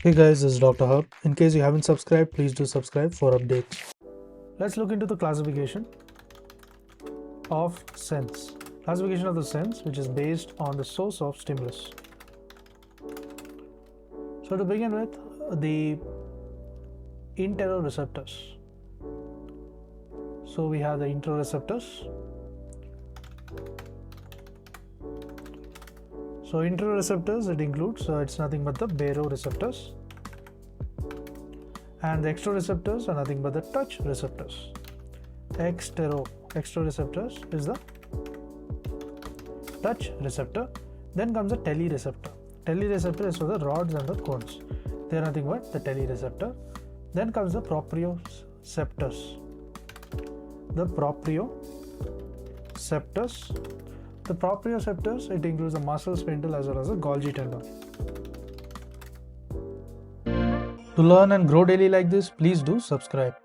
Hey guys, this is Dr. Hub. In case you haven't subscribed, please do subscribe for updates. Let's look into the classification of sense. Classification of the sense, which is based on the source of stimulus. So to begin with, the interoreceptors. So we have the interoreceptors. So interoreceptors, it includes, it's nothing but the baroreceptors, and the exteroreceptors are nothing but the touch receptors. Exteroreceptors is the touch receptor. Then comes the telereceptor. Telereceptor is for the rods and the cones. They are nothing but the telereceptor. Then comes the proprioceptors. The proprioceptors, it includes the muscle spindle as well as the Golgi tendon. To learn and grow daily like this, please do subscribe.